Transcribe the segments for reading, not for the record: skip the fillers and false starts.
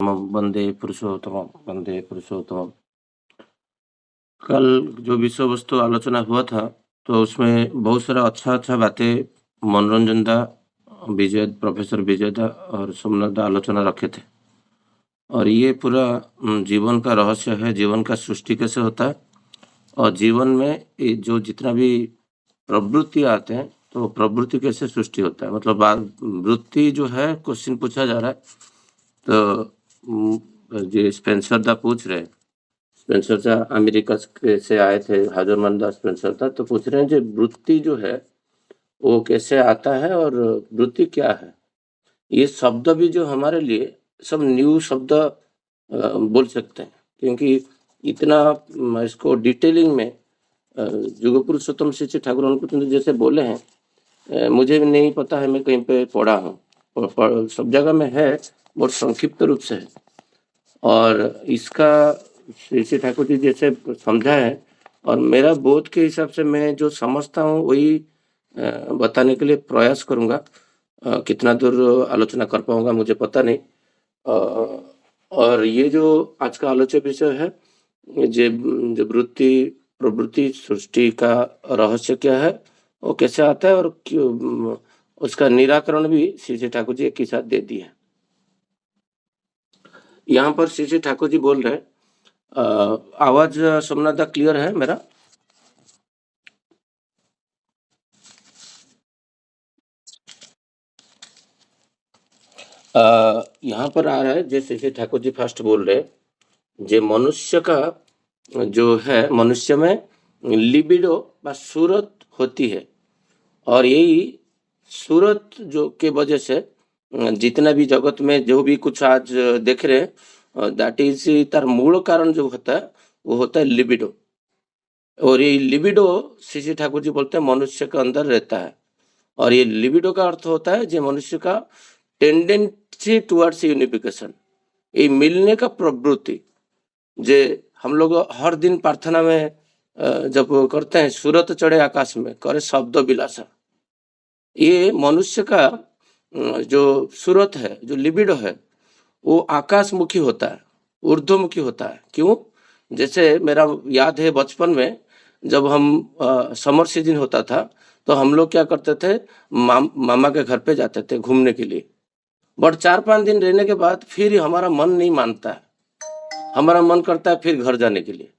वंदे पुरुषोत्तम वंदे पुरुषोत्तम। कल जो विषय वस्तु आलोचना हुआ था, तो उसमें बहुत सारा अच्छा-अच्छा बातें मनोरंजन दा, प्रोफेसर विजय दा और सोमनाथ दा आलोचना रखे थे। और ये पूरा जीवन का रहस्य है, जीवन का सृष्टि कैसे होता है और जीवन में ये जो जितना भी प्रवृत्ति आते हैं, तो प्रवृत्ति कैसे सृष्टि होता है। मतलब वृत्ति जो है क्वेश्चन पूछा जा रहा है, तो जो स्पेंसर दा पूछ रहे हैं, स्पेंसर दा अमेरिका से आए थे, हाजरमन दा स्पेंसर दा, तो पूछ रहे हैं जो वृत्ति जो है वो कैसे आता है और वृत्ति क्या है। ये शब्द भी जो हमारे लिए सब न्यू शब्द बोल सकते हैं, क्योंकि इतना इसको डिटेलिंग में जुग पुरुषोत्तम श्री ठाकुर अनुकूल जैसे बोले हैं, मुझे भी नहीं पता है, मैं कहीं पे पढ़ा हूँ, सब जगह में है, बहुत संक्षिप्त रूप से है। और इसका श्री ठाकुर जी जैसे समझा है, और मेरा बोध के हिसाब से मैं जो समझता हूँ वही बताने के लिए प्रयास करूँगा। कितना दूर आलोचना कर पाऊँगा मुझे पता नहीं। और ये जो आज का आलोच्य विषय है, जो वृत्ति प्रवृत्ति सृष्टि का रहस्य क्या है, वो कैसे आता है और क्यों, उसका निराकरण भी श्री ठाकुर जी एक ही साथ दे दिए। यहाँ पर श्री ठाकुर जी बोल रहे हैं, आवाज सोमनाथ दा क्लियर है मेरा? यहाँ पर आ रहा है, जैसे श्री ठाकुर जी फर्स्ट बोल रहे हैं, जे मनुष्य का जो है, मनुष्य में लिबिडो व सूरत होती है, और यही सूरत जो के वजह से जितना भी जगत में जो भी कुछ आज देख रहे हैं, दैट इज तार मूल कारण जो होता है वो होता है लिबिडो। और ये लिबिडो श्री ठाकुर जी बोलते हैं मनुष्य के अंदर रहता है, और ये लिबिडो का अर्थ होता है जो मनुष्य का टेंडेंसी टुवर्ड्स यूनिफिकेशन, ये मिलने का प्रवृत्ति। जे हम लोग हर दिन प्रार्थना में जब करते हैं, सूरत चढ़े आकाश में करे शब्द विलासा, ये मनुष्य का जो सूरत है, जो लिबिडो है, वो आकाशमुखी होता है, ऊर्ध्वमुखी होता है। क्यों? जैसे मेरा याद है बचपन में जब हम समर सीजन होता था, तो हम लोग क्या करते थे, मामा के घर पे जाते थे घूमने के लिए। बट 4-5 दिन रहने के बाद फिर हमारा मन नहीं मानता है, हमारा मन करता है फिर घर जाने के लिए।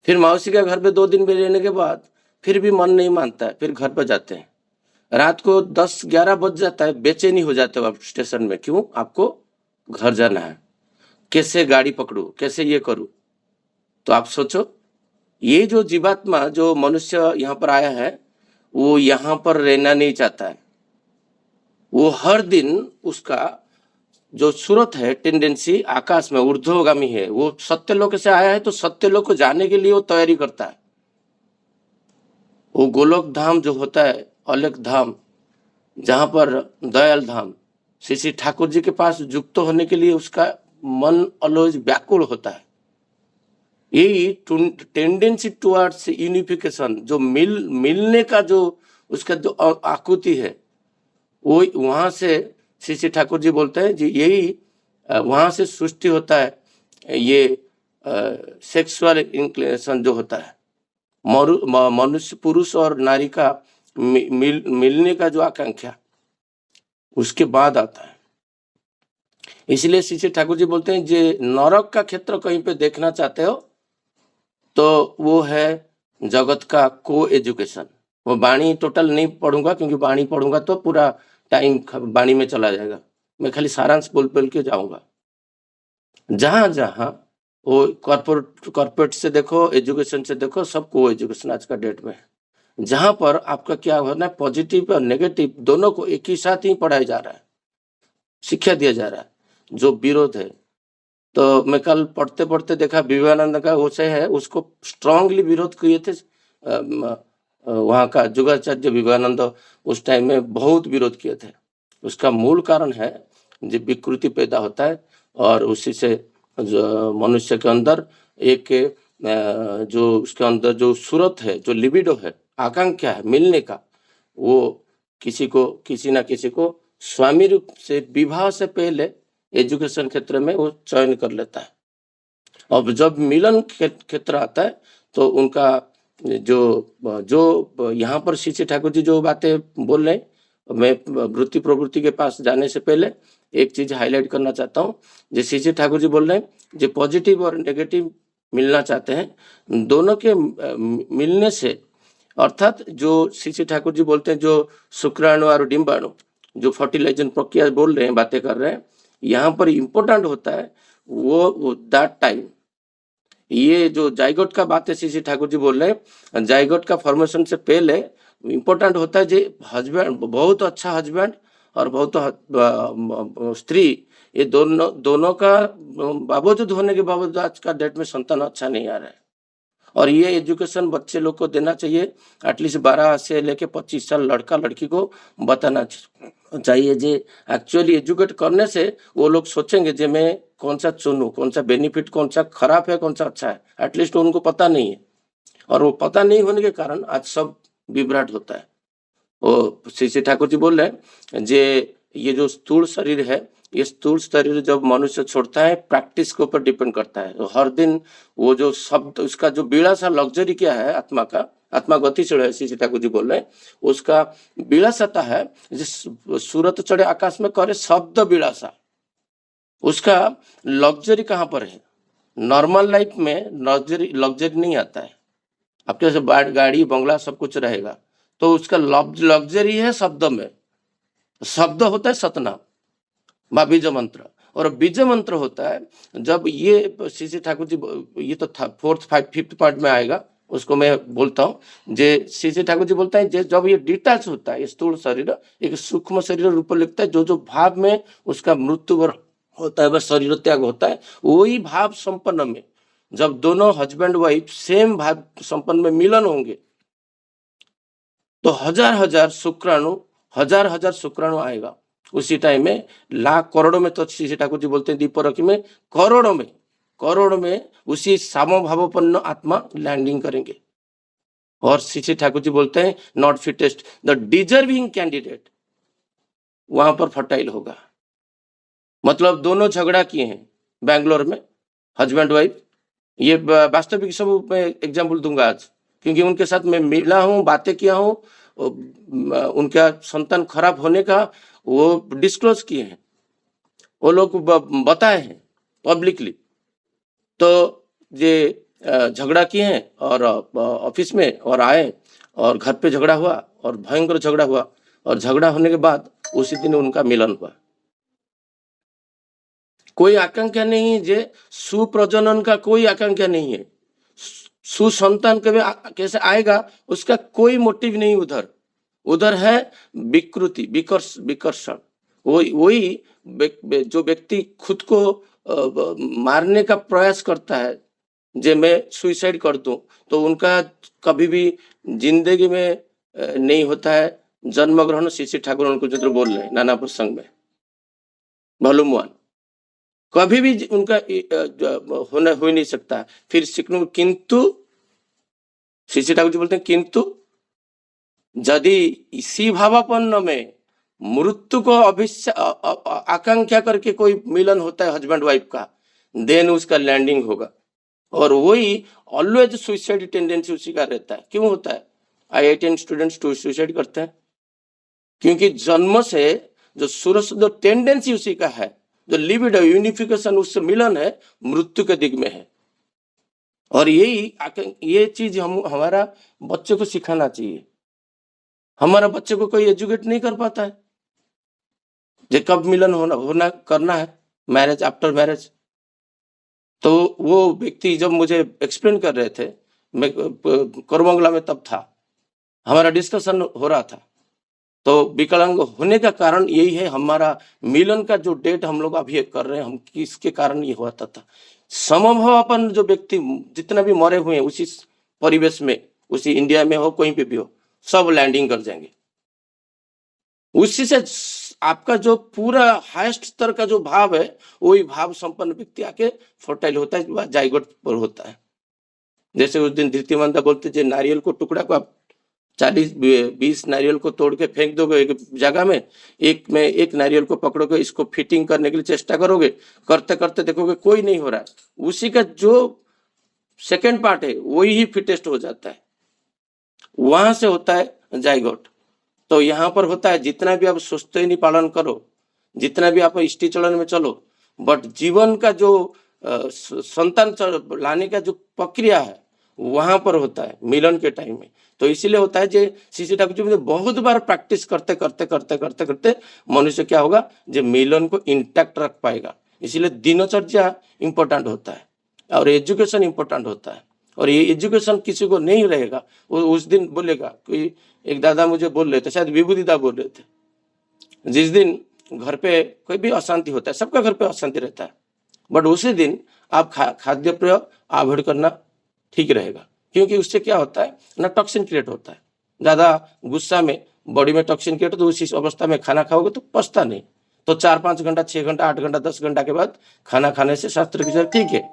फिर मौसी के घर पे 2 दिन भी रहने के बाद फिर भी मन नहीं मानता है, फिर घर पे जाते हैं। रात को 10-11 बज जाता है, बेचैनी हो जाते हो आप स्टेशन में, क्यों? आपको घर जाना है, कैसे गाड़ी पकड़ूं, कैसे ये करूं। तो आप सोचो, ये जो जीवात्मा जो मनुष्य यहाँ पर आया है, वो यहाँ पर रहना नहीं चाहता है। वो हर दिन उसका जो सूरत है, टेंडेंसी आकाश में ऊर्ध्वगामी है। वो सत्यलोक से आया है, तो सत्यलोक को जाने के लिए वो तैयारी करता है। वो गोलोक धाम जो होता है, अलग धाम, जहां पर दयाल धाम, श्री ठाकुर जी के पास युक्त होने के लिए उसका मन अलौज व्याकुल होता है। यही टेंडेंसी टुवर्ड्स यूनिफिकेशन, जो मिलने का जो उसका जो आकृति है, वो वहां से श्री ठाकुर जी बोलते हैं जी, यही वहां से सृष्टि होता है। ये सेक्सुअल इंक्लिनेशन जो होता है, मनुष्य पुरुष और नारी का मिलने का जो आकांक्षा, उसके बाद आता है। इसलिए श्री ठाकुर जी बोलते हैं, जे नरक का क्षेत्र कहीं पे देखना चाहते हो, तो वो है जगत का को एजुकेशन। वो वाणी टोटल नहीं पढ़ूंगा, क्योंकि वाणी पढ़ूंगा तो पूरा टाइम वाणी में चला जाएगा। मैं खाली सारांश बोल के जाऊंगा। जहां जहां वो कॉर्पोरेट से देखो, एजुकेशन से देखो, सब को एजुकेशन आज का डेट में, जहां पर आपका क्या होना है, पॉजिटिव और नेगेटिव दोनों को एक ही साथ ही पढ़ाया जा रहा है, शिक्षा दिया जा रहा है। जो विरोध है, तो मैं कल पढ़ते पढ़ते देखा विवेकानंद का वो है, उसको स्ट्रांगली विरोध किए थे वहां का जुगाचार्य विवेकानंद, उस टाइम में बहुत विरोध किए थे। उसका मूल कारण है जो विकृति पैदा होता है, और उसी से मनुष्य के अंदर एक जो उसके अंदर जो सूरत है, जो लिबिडो है, आकांक्षा है मिलने का, वो किसी ना किसी को स्वामी रूप से विवाह से पहले एजुकेशन क्षेत्र में वो चयन कर लेता है। अब जब मिलन क्षेत्र आता है तो उनका जो जो यहाँ पर श्री ठाकुर जी जो बातें बोल रहे हैं, मैं वृत्ति प्रवृत्ति के पास जाने से पहले एक चीज हाईलाइट करना चाहता हूँ। जैसे श्री ठाकुर जी बोल रहे हैं जो पॉजिटिव और नेगेटिव मिलना चाहते हैं, दोनों के मिलने से, अर्थात जो श्री ठाकुर जी बोलते हैं जो शुक्राणु और डिम्बाणु जो फर्टिलाइजेशन प्रक्रिया बोल रहे हैं, बातें कर रहे हैं, यहाँ पर इम्पोर्टेंट होता है वो दैट टाइम। ये जो जाइगोट का बात है श्री ठाकुर जी बोल रहे हैं, जाइगोट का फॉर्मेशन से पहले इम्पोर्टेंट होता है जो हस्बैंड, बहुत अच्छा हस्बैंड और बहुत स्त्री, ये दोनों का बावजूद होने के बावजूद आज का डेट में संतान अच्छा नहीं आ रहा है। और ये एजुकेशन बच्चे लोग को देना चाहिए, एटलीस्ट 12 से लेके 25 साल लड़का लड़की को बताना चाहिए। जे एक्चुअली एजुकेट करने से वो लोग सोचेंगे जे मैं कौन सा चुनूं, कौन सा बेनिफिट, कौन सा खराब है, कौन सा अच्छा है। एटलीस्ट उनको पता नहीं है, और वो पता नहीं होने के कारण आज सब विभ्राट होता है। वो श्री ठाकुर जी बोल रहे हैं जे ये जो स्थूल शरीर है, ये स्थूल शरीर जब मनुष्य छोड़ता है प्रैक्टिस के ऊपर डिपेंड करता है। तो हर दिन वो जो शब्द, उसका जो बिलासा लग्जरी क्या है आत्मा का, आत्मा गतिशील है, श्री ठाकुर जी बोल रहे हैं, उसका बिलासता है जिस सूरत चढ़े आकाश में करे शब्द बिलासा, उसका लग्जरी कहाँ पर है? नॉर्मल लाइफ में लग्जरी नहीं आता है। आपके जैसे गाड़ी बंगला सब कुछ रहेगा, तो उसका लग्जरी है शब्द में। शब्द होता है सतनाम बा बीज मंत्र, और बीज मंत्र होता है जब ये श्री ठाकुर जी, ये तो था 4th 5th पार्ट में आएगा, उसको मैं बोलता हूँ। जे श्री ठाकुर जी बोलता है जब ये डिटैच होता है, स्थूल शरीर एक सूक्ष्म शरीर रूप लिखता है, जो जो भाव में उसका मृत्यु होता है, वह शरीर त्याग होता है, वही भाव संपन्न में जब दोनों हस्बैंड वाइफ सेम भाव संपन्न में मिलन होंगे, तो हजार हजार शुक्राणु आएगा। उसी टाइम में लाख करोड़ों में, तो श्री ठाकुर जी बोलते हैं दीपरखी में करोड़ों में उसी सामभावपन्न आत्मा लैंडिंग करेंगे। और श्री ठाकुर जी बोलते हैं not fittest, the deserving candidate वहां पर फर्टाइल होगा। मतलब दोनों झगड़ा किए हैं बैंगलोर में, हस्बैंड वाइफ, ये वास्तविक सब मैं एग्जाम्पल दूंगा आज, क्योंकि उनके साथ मैं मिला हूँ, बातें किया हूँ, उनका संतान खराब होने का वो डिस्क्लोज किए हैं, वो लोग बताए हैं पब्लिकली। तो ये झगड़ा किए हैं और ऑफिस में और आए और घर पे झगड़ा हुआ और भयंकर झगड़ा हुआ, और झगड़ा होने के बाद उसी दिन उनका मिलन हुआ। कोई आकांक्षा नहीं है, जे सुप्रजनन का कोई आकांक्षा नहीं है, सुसंतान कभी कैसे आएगा उसका कोई मोटिव नहीं, उधर है विकृति, विकर्षण। वही जो व्यक्ति खुद को मारने का प्रयास करता है, जे मैं सुइसाइड कर दूं, तो उनका कभी भी जिंदगी में नहीं होता है जन्म ग्रहण। श्री ठाकुर उनको जो बोल रहे हैं नाना प्रसंग में, वॉल्यूम 1, कभी भी उनका होना हो नहीं सकता। फिर सिखनु, किंतु श्री ठाकुर जी बोलते हैं किंतु यदि इसी भावापन्न में मृत्यु को आकांक्षा करके कोई मिलन होता है हस्बैंड वाइफ का, देन उसका लैंडिंग होगा। और वही ऑलवेज सुसाइड टेंडेंसी उसी का रहता है। क्यों होता है? IITian स्टूडेंट्स टू सुसाइड करते हैं, क्योंकि जन्म से जो सूरज जो टेंडेंसी उसी का है, जो लिबिडो यूनिफिकेशन उससे मिलन है, मृत्यु के दिग में है। और ये चीज हमारा बच्चे को सिखाना चाहिए। हमारा बच्चे को कोई एजुकेट नहीं कर पाता है जे कब मिलन होना करना है, मैरिज, आफ्टर मैरिज। तो वो व्यक्ति जब मुझे एक्सप्लेन कर रहे थे, मैं कोरमंगला में तब था, हमारा डिस्कशन हो रहा था। तो विकलांग होने का कारण यही है, हमारा मिलन का जो डेट हम लोग अभी कर रहे हैं, हम किसके कारण ये हुआ था। समभावापन जो व्यक्ति जितना भी मरे हुए हैं उसी परिवेश में, उसी इंडिया में हो, कहीं पे भी हो, सब लैंडिंग कर जाएंगे। उसी से आपका जो पूरा हाईएस्ट स्तर का जो भाव है, वही भाव संपन्न व्यक्ति आके फर्टाइल होता है, जाइगोट पर होता है। जैसे उस दिन धृतिमंदा बोलते थे नारियल को टुकड़ा को आप 40-20 नारियल को तोड़ के फेंक दोगे एक जगह में, एक नारियल को पकड़ोगे, इसको फिटिंग करने के लिए चेष्टा करोगे, करते करते देखोगे कोई नहीं हो रहा है। उसी का जो सेकेंड पार्ट है वही ही फिटेस्ट हो जाता है, वहां से होता है जाइगोट। तो यहाँ पर होता है जितना भी आप सुस्तेनी पालन करो, जितना भी आप इष्टि चलन में चलो, बट जीवन का जो संतान लाने का जो प्रक्रिया है वहां पर होता है मिलन के टाइम में। तो इसीलिए होता है जे श्री ठाकुर जी मुझे बहुत बार प्रैक्टिस करते करते करते करते करते मनुष्य क्या होगा, जो मिलन को इंटैक्ट रख पाएगा। इसीलिए दिनचर्या इंपॉर्टेंट होता है और एजुकेशन इंपॉर्टेंट होता है। और ये एजुकेशन किसी को नहीं रहेगा, वो उस दिन बोलेगा, कोई एक दादा मुझे बोल रहे थे, शायद विभूति दा बोल रहे थे, जिस दिन घर पे कोई भी अशांति होता है, सबका घर पे अशांति रहता है, बट उसी दिन आप खाद्य पेय अवॉइड करना ठीक रहेगा, क्योंकि उससे क्या होता है ना, टॉक्सिन क्रिएट होता है। ज्यादा गुस्सा में बॉडी में टॉक्सिन क्रिएट, तो उसी अवस्था में खाना खाओगे तो पचता नहीं। तो 4-5 घंटा, 6 घंटा, 8 घंटा, 10 घंटा के बाद खाना खाने से शास्त्र की जरूरत ठीक है।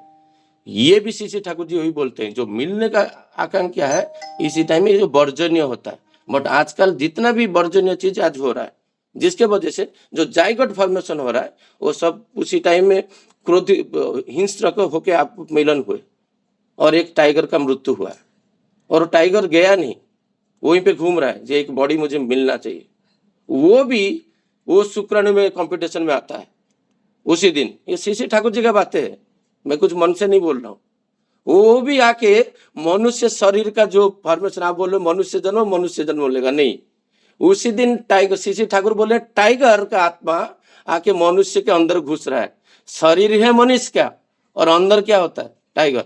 ये भी श्री ठाकुर जी वही बोलते हैं, जो मिलने का आकांक्षा है इसी टाइम में जो वर्जनीय होता है। बट आजकल जितना भी वर्जनीय चीज आज हो रहा है, जिसके वजह से जो जाइगोट फॉर्मेशन हो रहा है, वो सब उसी टाइम में क्रोध हिंस्र होके आप मिलन हुए और एक टाइगर का मृत्यु हुआ है, और टाइगर गया नहीं, वहीं पे घूम रहा है, जो एक बॉडी मुझे मिलना चाहिए, वो भी वो शुक्राणु में कंपटीशन में आता है उसी दिन। ये श्री ठाकुर जी का बातें है, मैं कुछ मन से नहीं बोल रहा हूँ। वो भी आके मनुष्य शरीर का जो फॉर्मेशन, आप बोल रहे मनुष्य जन्म बोलेगा नहीं, उसी दिन टाइगर, श्री ठाकुर बोले टाइगर का आत्मा आके मनुष्य के अंदर घुस रहा है। शरीर है मनुष्य का, और अंदर क्या होता है टाइगर।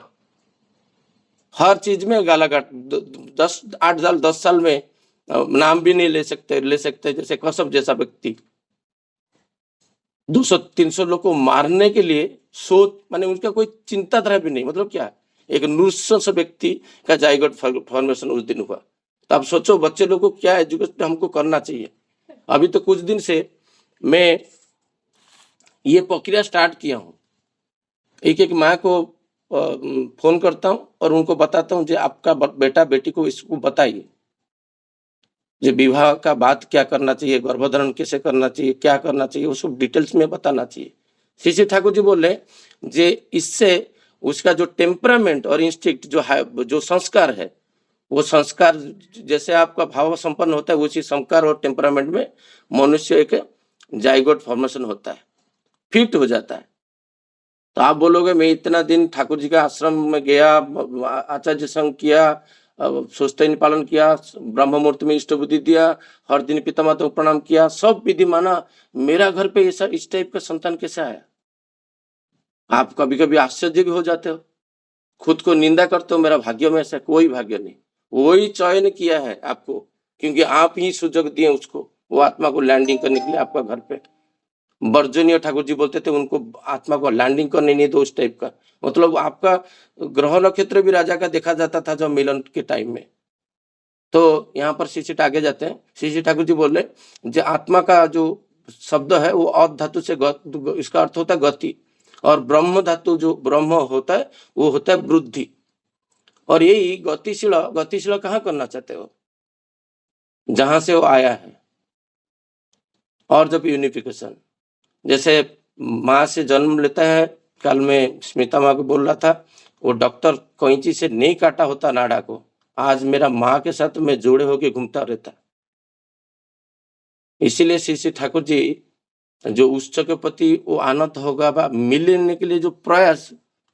हर चीज में गालाघाट, 8 साल 10 साल में नाम भी नहीं ले सकते जैसे कश्यप जैसा व्यक्ति 200-300 लोग को मारने के लिए सोच, माने उसका कोई चिंता तरह भी नहीं। मतलब क्या, एक नृशंस व्यक्ति का जाइगोट फॉर्मेशन उस दिन हुआ। तो आप सोचो बच्चे लोग को क्या एजुकेशन हमको करना चाहिए। अभी तो कुछ दिन से मैं ये प्रक्रिया स्टार्ट किया हूँ, एक माँ को फोन करता हूँ और उनको बताता हूँ, जो आपका बेटा बेटी को इसको बताइए, जो विवाह का बात क्या करना चाहिए, गर्भधारण कैसे करना चाहिए, क्या करना चाहिए, वो सब डिटेल्स में बताना चाहिए। श्री ठाकुर जी बोले जे इससे उसका जो टेम्परामेंट और इंस्टिंक्ट जो है, जो संस्कार है, वो संस्कार जैसे आपका भाव संपन्न होता है, उसी संस्कार और टेम्परामेंट में मनुष्य एक जाइगोट फॉर्मेशन होता है, फिट हो जाता है। तो आप बोलोगे मैं इतना दिन ठाकुर जी का आश्रम में गया, आचार्य संग किया, सुस्तेन पालन किया, ब्रह्म मुहूर्त में इष्ट बुद्धि दिया, हर दिन पिता माता को प्रणाम किया, सब विधि माना, मेरा घर पे ऐसा इस टाइप का संतान कैसे आया। आप कभी कभी आश्चर्य भी हो जाते हो, खुद को निंदा करते हो, मेरा भाग्य में ऐसा कोई भाग्य नहीं, वही चयन किया है आपको, क्योंकि आप ही सुजग दिए उसको, वो आत्मा को लैंडिंग करने के लिए आपका घर पे। वर्जनीय ठाकुर जी बोलते थे उनको आत्मा को लैंडिंग करने नहीं दो, उस टाइप का। मतलब आपका ग्रह नक्षत्र भी राजा का देखा जाता था जब मिलन के टाइम में। तो यहाँ पर श्री आगे जाते हैं, श्री ठाकुर जी बोल रहे जो आत्मा का जो शब्द है वो अध धातु से इसका अर्थ होता है गति, और ब्रह्म धातु जो ब्रह्म होता है वो होता है वृद्धि। और यही गतिशील कहाँ करना चाहते हो, जहां से वो आया है। और जब यूनिफिकेशन, जैसे माँ से जन्म लेता है, कल मैं स्मिता माँ को बोल रहा था, वो डॉक्टर कैंची से नहीं काटा होता नाड़ा को, आज मेरा माँ के साथ मैं जोड़े होके घूमता रहता। इसीलिए श्री ठाकुर जी जो उच्च के प्रति वो आनंद होगा बा मिलने के लिए जो प्रयास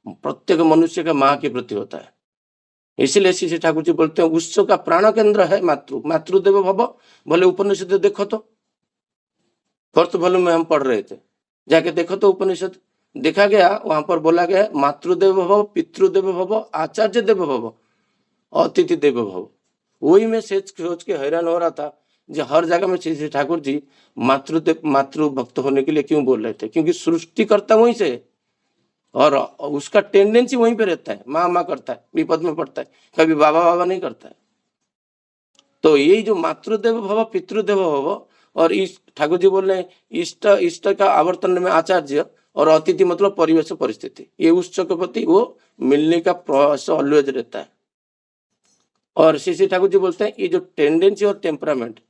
प्रत्येक मनुष्य का माँ के प्रति होता है। इसीलिए श्री ठाकुर जी बोलते हैं उच्च का प्राण केंद्र है मातृदेव भव। भले उपनिषद देखो तो, फोर्थ वॉल्यूम में हम पढ़ रहे थे, जाके देखो तो उपनिषद देखा गया, वहां पर बोला गया मातृदेव भव, पितृदेव भव, आचार्य देव भव, अतिथि देव भव। वही मैं सोच के हैरान हो रहा था, जो हर जगह में श्री ठाकुर जी मातृ भक्त होने के लिए क्यों बोल रहे थे, क्योंकि सृष्टि करता वहीं से, और उसका टेंडेंसी वहीं पे रहता है, माँ माँ करता है, विपद में पड़ता है, कभी बाबा बाबा नहीं करता है। तो यही जो मातृदेव भव, पितृदेव भव, और इस ठाकुर जी बोल रहे हैं इष्ट का आवर्तन में आचार्य, और अतिथि मतलब परिवेश परिस्थिति, ये उच्च के प्रति वो मिलने का प्रयास ऑलवेज रहता है। और श्री श्री ठाकुर जी बोलते हैं ये जो टेंडेंसी और टेम्परामेंट,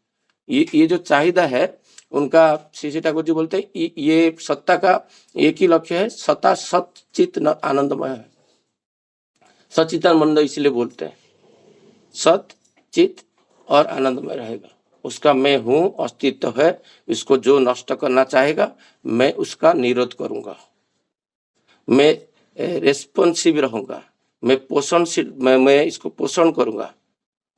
ये जो चाहिदा है उनका, श्री श्री ठाकुर जी बोलते हैं ये सत्ता का एक ही लक्ष्य है, सत्ता सचित आनंदमय है। सचितानंद इसलिए बोलते हैं सत चित और आनंदमय रहेगा, उसका मैं हूं अस्तित्व है, इसको जो नष्ट करना चाहेगा मैं उसका निरोध करूंगा, मैं रेस्पॉन्सिव रहूंगा, मैं पोषणशील, मैं इसको पोषण करूंगा।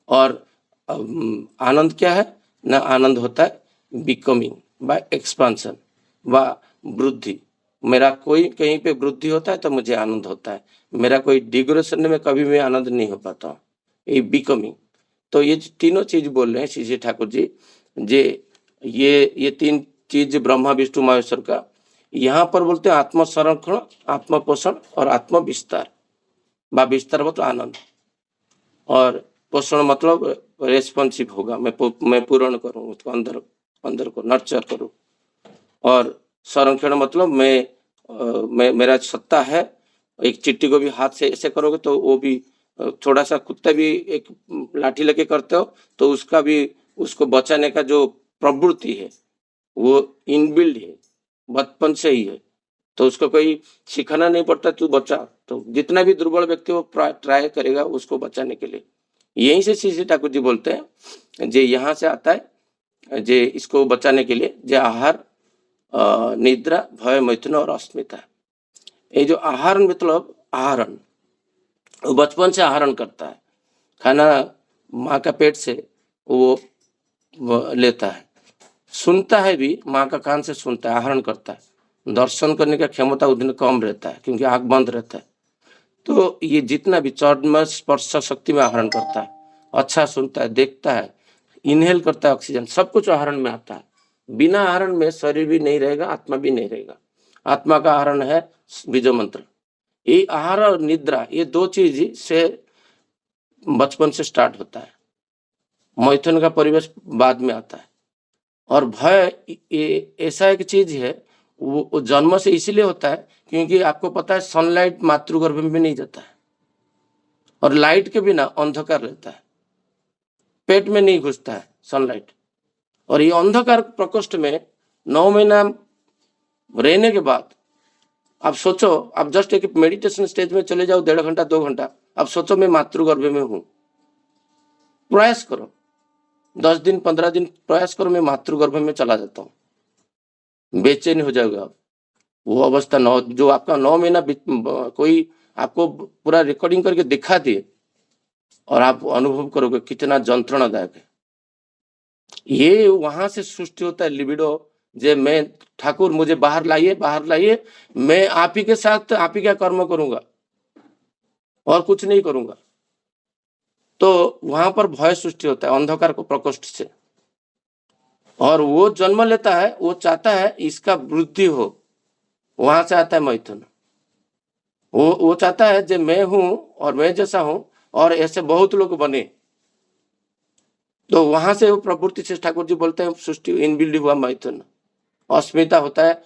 और आनंद क्या है ना, आनंद होता है बिकमिंग बाय एक्सपांशन व वृद्धि। मेरा कोई कहीं पे वृद्धि होता है तो मुझे आनंद होता है, मेरा कोई डिग्रेशन में कभी भी आनंद नहीं हो पाता हूँ, ये बिकमिंग। तो ये तीनों चीज बोल रहे हैं श्री श्री ठाकुर जी, ये तीन चीज ब्रह्मा विष्णु महेश्वर का, यहाँ पर बोलते हैं आत्म संरक्षण, आत्म पोषण और आत्म विस्तार। विस्तार मतलब आनंद, और पोषण मतलब रेस्पॉन्सिव होगा, मैं पूर्ण करूं उसको, अंदर को नर्चर करूं। और संरक्षण मतलब मैं मेरा सत्ता है, एक चिट्ठी को भी हाथ से ऐसे करोगे तो वो भी, थोड़ा सा कुत्ता भी एक लाठी लेके करते हो तो उसका भी, उसको बचाने का जो प्रवृत्ति है वो इनबिल्ड है, बचपन से ही है, तो उसको कोई सिखाना नहीं पड़ता तू बचा। तो जितना भी दुर्बल व्यक्ति वो ट्राई करेगा उसको बचाने के लिए। यहीं से श्री श्री ठाकुर जी बोलते हैं जे यहाँ से आता है, जे इसको बचाने के लिए जे आहार, निद्रा, भय, मैथुन और अस्मिता। ये जो आहार मतलब आहरण, वो बचपन से आहरण करता है, खाना माँ का पेट से वो लेता है, सुनता है भी माँ का कान से सुनता है, आहरण करता है। दर्शन करने का क्षमता उतनी कम रहता है क्योंकि आंख बंद रहता है। तो ये जितना भी चर्म स्पर्श शक्ति में आहरण करता है, अच्छा सुनता है, देखता है, इनहेल करता है ऑक्सीजन, सब कुछ आहरण में आता है। बिना आहरण में शरीर भी नहीं रहेगा, आत्मा भी नहीं रहेगा। आत्मा का आहरण है बीज मंत्र। ये आहार और निद्रा, ये दो चीज से बचपन से स्टार्ट होता है, मैथुन का परिवेश बाद में आता है। और भय ये ऐसा एक चीज है, वो जन्म से इसीलिए होता है क्योंकि आपको पता है सनलाइट मातृगर्भ में नहीं जाता है, और लाइट के बिना अंधकार रहता है, पेट में नहीं घुसता है सनलाइट। और ये अंधकार प्रकोष्ठ में 9 महीना रहने के बाद आप सोचो, आप जस्ट एक मेडिटेशन स्टेज में चले जाओ, 1.5 घंटा 2 घंटा, आप सोचो मैं मातृगर्भ में हूं, प्रयास करो 10 दिन 15 दिन प्रयास करो, मैं मातृगर्भ में चला जाता हूँ, बेचैन हो जाओगे आप। वो अवस्था जो आपका 9 महीना कोई आपको पूरा रिकॉर्डिंग करके दिखा दिए और आप अनुभव करोगे कितना जंत्रणादायक है। ये वहां से सृष्टि होता है लिबिडो, जे मैं ठाकुर मुझे बाहर लाइए, मैं आप ही के साथ आप ही का कर्म करूंगा और कुछ नहीं करूंगा। तो वहां पर भय सृष्टि होता है अंधकार को प्रकोष्ठ से, और वो जन्म लेता है, वो चाहता है इसका वृद्धि हो, वहां से आता है मैथुन। वो चाहता है जो मैं हूं और मैं जैसा हूं और ऐसे बहुत लोग बने। तो वहां से वो प्रवृत्ति से ठाकुर जी बोलते हैं सृष्टि इनबिल्ड हुआ मैथुन। अस्मिता होता है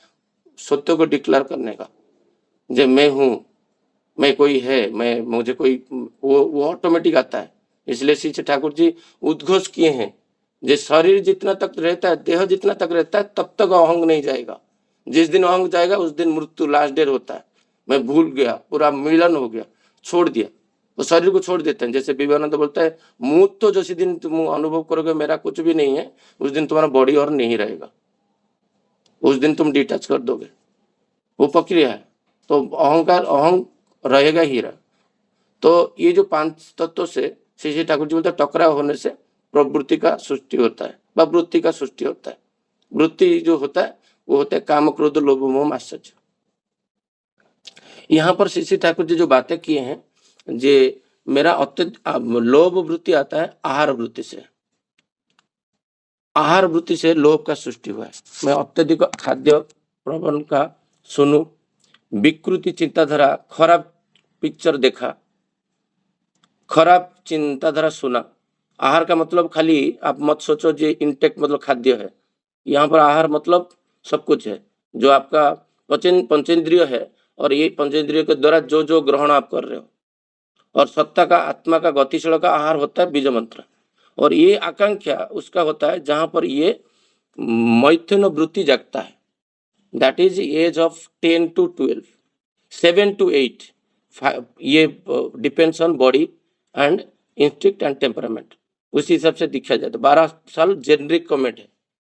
सत्य को डिक्लेयर करने का, जो मैं हूं, मैं कोई है, मैं मुझे कोई, वो ऑटोमेटिक आता है। इसलिए श्री ठाकुर जी उद्घोष किए हैं, जो शरीर जितना तक रहता है, देह जितना तक रहता है तब तक अहंग नहीं जाएगा। जिस दिन अहंग जाएगा उस दिन मृत्यु, लास्ट डेट होता है। मैं भूल गया, पूरा मिलन हो गया, छोड़ दिया, तो शरीर को छोड़ देते हैं। जैसे विवेकानंद बोलता है मुंह तो जिस दिन तुम अनुभव करोगे मेरा कुछ भी नहीं है, उस दिन तुम्हारा बॉडी और नहीं रहेगा, उस दिन तुम डिटैच कर दोगे, वो प्रक्रिया है। तो अहंकार अहंग रहेगा ही रहा। तो ये जो 5 तत्वों से श्री श्री ठाकुर जी बोलते टकराव होने से प्रवृत्ति का सृष्टि होता है, वृत्ति का सृष्टि होता है। वृत्ति जो होता है वो होता है काम, क्रोध, लोभ, मोह, मात्सर्य। यहाँ पर श्री श्री ठाकुर जी जो बातें किए हैं, जे मेरा लोभ वृत्ति आता है आहार वृत्ति से। आहार वृत्ति से लोभ का सृष्टि हुआ है। मैं अत्यधिक खाद्य प्रवण का सुनू, विकृति चिंताधारा, खराब पिक्चर देखा, खराब चिंताधारा सुना। आहार का मतलब खाली आप मत सोचो जे इंटेक मतलब खाद्य है, यहाँ पर आहार मतलब सब कुछ है जो आपका पंचेंद्रिय है, और ये पंचेंद्रिय के द्वारा जो जो ग्रहण आप कर रहे हो, और सत्ता का आत्मा का गतिशील का आहार होता है बीज मंत्र। और ये आकांक्षा उसका होता है जहां पर ये मैथुन वृत्ति जगता है, that is age of 10 to 12, 7 to 8। ये depends on body and instinct and temperament. उसी हिसाब से दिखा जाए तो 12 साल जेनरिक कमेंट है।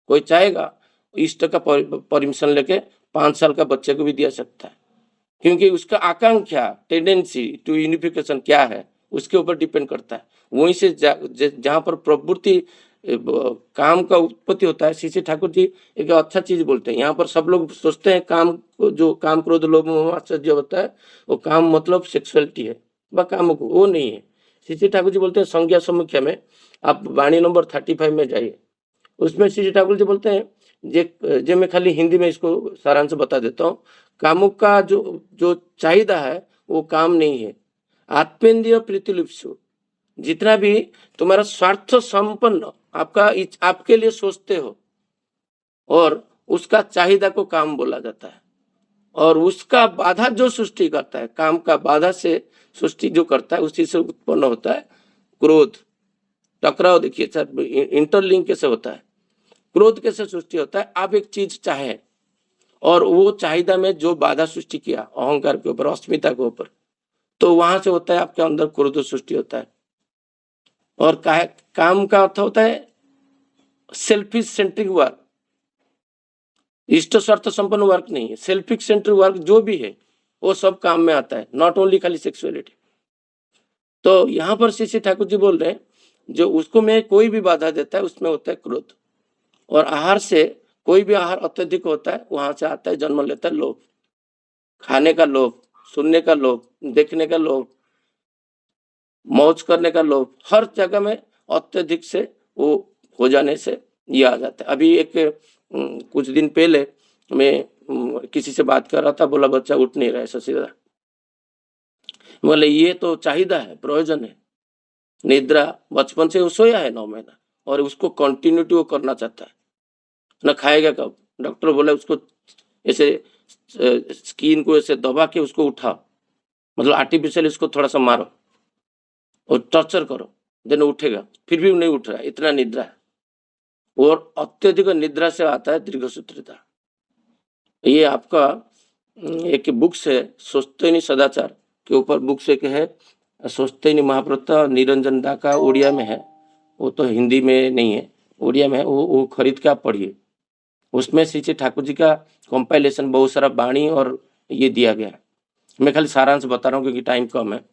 कोई चाहेगा इष्ट का परमिशन लेके 5 साल का बच्चे को भी दिया सकता है, क्योंकि उसका आकांक्षा टेंडेंसी टू यूनिफिकेशन क्या है उसके ऊपर डिपेंड करता है। वहीं से जहां पर प्रवृत्ति काम का उत्पत्ति होता है। श्री ठाकुर जी एक अच्छा चीज बोलते हैं, यहाँ पर सब लोग सोचते हैं काम को, जो काम क्रोध लोभ मोह आश्चर्य होता है वो काम मतलब सेक्सुअलिटी है व काम को, वो नहीं है। श्री ठाकुर जी बोलते हैं संज्ञा समीक्षा में, आप वाणी नंबर 35 में जाइए, उसमें श्री ठाकुर जी बोलते हैं जे मैं खाली हिंदी में इसको सारांश बता देता हूँ। कामुक का जो जो चाहिदा है वो काम नहीं है। आत्मेन्द्रिय प्रीतिलिप्सु, जितना भी तुम्हारा स्वार्थ संपन्न आपके लिए सोचते हो, और उसका चाहिदा को काम बोला जाता है। और उसका बाधा जो सृष्टि करता है, काम का बाधा से सृष्टि जो करता है, उसी से उत्पन्न होता है क्रोध। टकराव देखिए सर, इंटरलिंक कैसे होता है, क्रोध कैसे सृष्टि होता है। आप एक चीज चाहे और वो चाहिदा में जो बाधा सृष्टि किया अहंकार के ऊपर, अस्मिता के ऊपर, तो वहां से होता है आपके अंदर क्रोध सृष्टि होता है। और काम का अर्थ होता है सेल्फिश सेंट्रिक वर्क, इष्ट स्वार्थ संपन्न वर्क नहीं है। सेल्फिक सेंट्रिक वर्क जो भी है वो सब काम में आता है, नॉट ओनली खाली सेक्सुअलिटी। तो यहाँ पर श्री ठाकुर जी बोल रहे हैं जो उसको में कोई भी बाधा देता है उसमें होता है क्रोध। और आहार से कोई भी आहार अत्यधिक होता है, वहां से आता है जन्म लेता है लोभ, खाने का लोभ, सुनने का लोभ, देखने का लोभ, मौज करने का लोभ, हर जगह में अत्यधिक से वो हो जाने से ये आ जाता है। अभी एक कुछ दिन पहले मैं किसी से बात कर रहा था, बोला बच्चा उठ नहीं रहा है सीधा। बोले ये तो चाहिदा है, प्रयोजन है, निद्रा बचपन से वो सोया है 9 महीना और उसको कंटिन्यूटी वो करना चाहता है, न खाएगा कब। डॉक्टर बोला उसको ऐसे स्किन को ऐसे दबा के उसको उठाओ, मतलब आर्टिफिशियल इसको थोड़ा सा मारो और टॉर्चर करो, देन उठेगा। फिर भी नहीं उठ रहा, इतना निद्रा है। और अत्यधिक निद्रा से आता है दीर्घसूत्रिता। ये आपका एक बुक्स है सोचते सदाचार के ऊपर, बुक्स एक है सोचते महाप्रत निरंजन दा का, उड़िया में है, वो तो हिंदी में नहीं है, उड़िया में है, वो खरीद के आप पढ़िए। उसमें श्री ठाकुर जी का कंपाइलेशन बहुत सारा वाणी और ये दिया गया है। मैं खाली सारांश बता रहा हूँ क्योंकि टाइम कम है।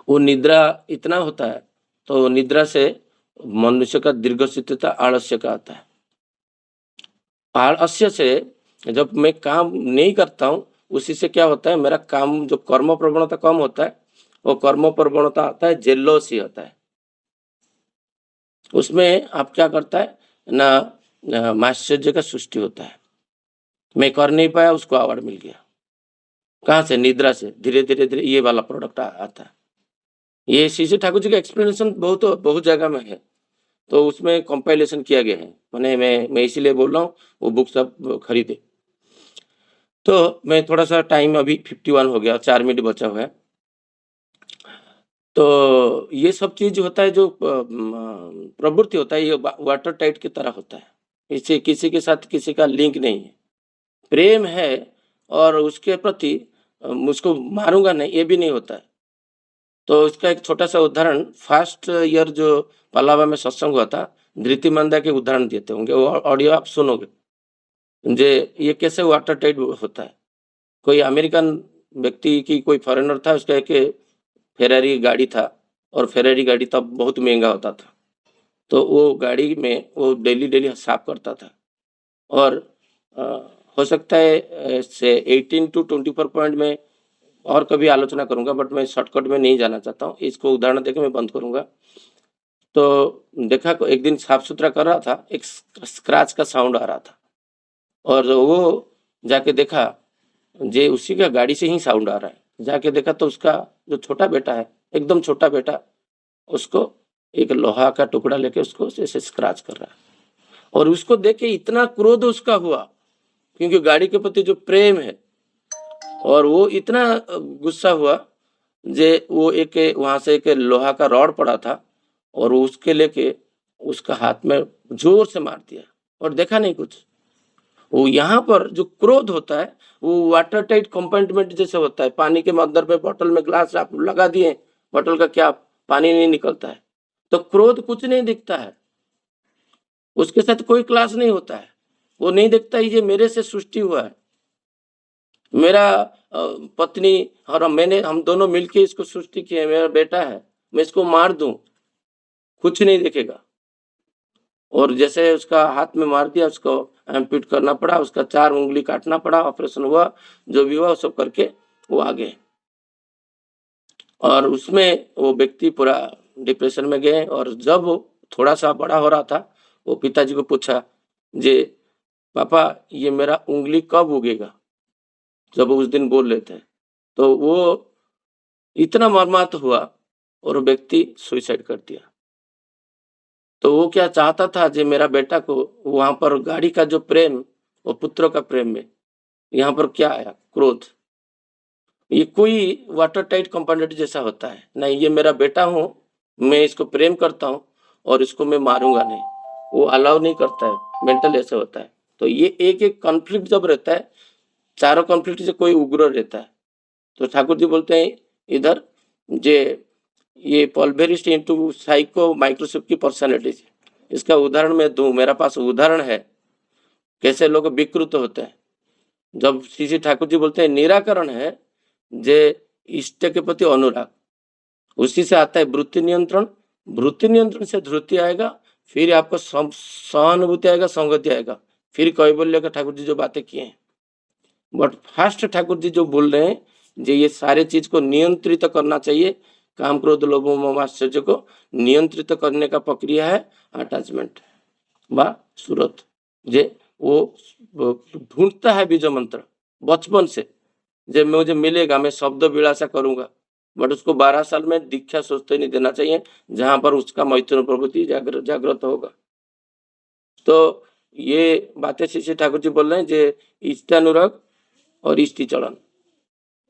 वो निद्रा इतना होता है, तो निद्रा से मनुष्य का दीर्घसूत्रता आलस्य का आता है। आलस्य से जब मैं काम नहीं करता हूँ, उसी से क्या होता है, मेरा काम जो कर्म प्रवणता कम होता है, वो कर्म प्रवणता आता है जेलोसी होता है। उसमें आप क्या करता है ना, माश्चर्य का सृष्टि होता है। मैं कर नहीं पाया, उसको अवार्ड मिल गया। कहाँ से? निद्रा से। धीरे धीरे धीरे ये वाला प्रोडक्ट आता है। ये श्री ठाकुर जी का एक्सप्लेनेशन बहुत जगह में है, तो उसमें कंपाइलेशन किया गया है। मैंने मैं इसीलिए बोल रहा हूँ वो बुक सब खरीदे। तो मैं थोड़ा सा टाइम, अभी 51 हो गया, 4 मिनट बचा हुआ है। तो ये सब चीज होता है जो प्रवृत्ति होता है, ये वाटर टाइट की तरह होता है। इसे किसी के साथ किसी का लिंक नहीं है, प्रेम है और उसके प्रति मुझको मारूंगा नहीं, ये भी नहीं होता है। तो इसका एक छोटा सा उदाहरण, फर्स्ट ईयर जो पलावा में सत्संग हुआ था, धृति मंदा के उदाहरण देते होंगे, वो ऑडियो आप सुनोगे जे ये कैसे वाटर टाइट होता है। कोई अमेरिकन व्यक्ति की कोई फॉरेनर था, उसका एक फेरारी गाड़ी था, और फेरारी गाड़ी तब बहुत महंगा होता था। तो वो गाड़ी में वो डेली साफ करता था। और हो सकता है से 18 to 24 पॉइंट में और कभी आलोचना करूंगा, बट मैं शॉर्टकट में नहीं जाना चाहता हूँ, इसको उदाहरण देकर मैं बंद करूंगा। तो देखा एक दिन साफ सुथरा कर रहा था, एक स्क्रैच का साउंड आ रहा था, और वो जाके देखा जे उसी का गाड़ी से ही साउंड आ रहा है। जाके देखा तो उसका जो छोटा बेटा है, एकदम छोटा बेटा, उसको एक लोहा का टुकड़ा लेके उसको ऐसे स्क्रैच कर रहा है। और उसको देख के इतना क्रोध उसका हुआ, क्योंकि गाड़ी के प्रति जो प्रेम है, और वो इतना गुस्सा हुआ जे वो एक वहां से एक लोहा का रॉड पड़ा था और उसके लेके उसका हाथ में जोर से मार दिया और देखा नहीं कुछ। वो यहाँ पर जो क्रोध होता है वो वाटर टाइट कंपार्टमेंट जैसे होता है, पानी के अंदर में बोतल में ग्लास आप लगा दिए, बोतल का क्या पानी नहीं निकलता है, तो क्रोध कुछ नहीं दिखता है, उसके साथ कोई क्लास नहीं होता है, वो नहीं देखता ये मेरे से सृष्टि हुआ है, मेरा पत्नी और हम दोनों मिलके इसको सृष्टि की है, मेरा बेटा है, मैं इसको मार दूं, कुछ नहीं देखेगा। और जैसे उसका हाथ में मार दिया, उसको एम्प्यूट करना पड़ा, उसका 4 उंगली काटना पड़ा, ऑपरेशन हुआ, जो भी हुआ वो सब करके वो आ गए। और उसमें वो व्यक्ति पूरा डिप्रेशन में गए। और जब वो थोड़ा सा बड़ा हो रहा था, वो पिताजी को पूछा, जे पापा ये मेरा उंगली कब उगेगा, जब वो उस दिन बोल लेते हैं, तो वो इतना मर्माहत हुआ और वो व्यक्ति सुसाइड कर दिया। तो वो क्या चाहता था, जे मेरा बेटा को वहां पर गाड़ी का जो प्रेम और पुत्र का प्रेम में, यहाँ पर क्या आया, क्रोध। ये कोई वाटर टाइट कंपाउंडेड जैसा होता है, नहीं ये मेरा बेटा हूँ, मैं इसको प्रेम करता हूँ और इसको मैं मारूंगा नहीं, वो अलाउ नहीं करता है, मेंटल ऐसे होता है। तो ये एक एक कॉन्फ्लिक्ट जब रहता है, चारों कॉन्फ्लिक्ट से कोई उग्र रहता है, तो ठाकुर जी बोलते हैं इधर, जे ये पल्वेरिस्ट इनटू साइको माइक्रोसॉफ्ट की पर्सनालिटी। इसका उदाहरण मैं दूं, मेरा पास उदाहरण है कैसे लोग विकृत होते हैं। जब श्री श्री ठाकुर जी बोलते हैं निराकरण है, जे इष्ट के प्रति अनुराग, उसी से आता है वृत्ति नियंत्रण, वृत्ति नियंत्रण से धृति आएगा, फिर आपको सहानुभूति आएगा, संगति आएगा, फिर कैवल्य का ठाकुर जी जो बातें किए हैं। बट फर्स्ट ठाकुर जी जो बोल रहे हैं, जो ये सारे चीज को नियंत्रित करना चाहिए, काम क्रोध लोभ मोह आश्चर्य को नियंत्रित करने का प्रक्रिया है अटैचमेंट व सूरत। जे वो ढूंढता है बीज मंत्र बचपन से, जब मुझे मिलेगा मैं शब्द विलासा करूंगा, बट उसको 12 साल में दीक्षा सोचते नहीं देना चाहिए, जहां पर उसका मैथुन प्रवृत्ति जागृत होगा। तो ये बातें श्री ठाकुर जी बोल रहे हैं, जे इष्टानुराग और इष्टिचलन,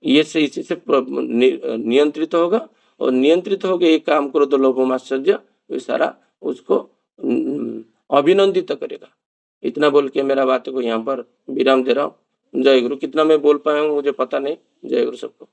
ये से इसी से नियंत्रित होगा, और नियंत्रित होकर एक काम करो तो लोभ आश्चर्य ये सारा उसको अभिनंदित करेगा। इतना बोल के मेरा बात को यहाँ पर विराम दे रहा हूँ। जय गुरु। कितना मैं बोल पाया हूँ मुझे पता नहीं। जय गुरु सबको।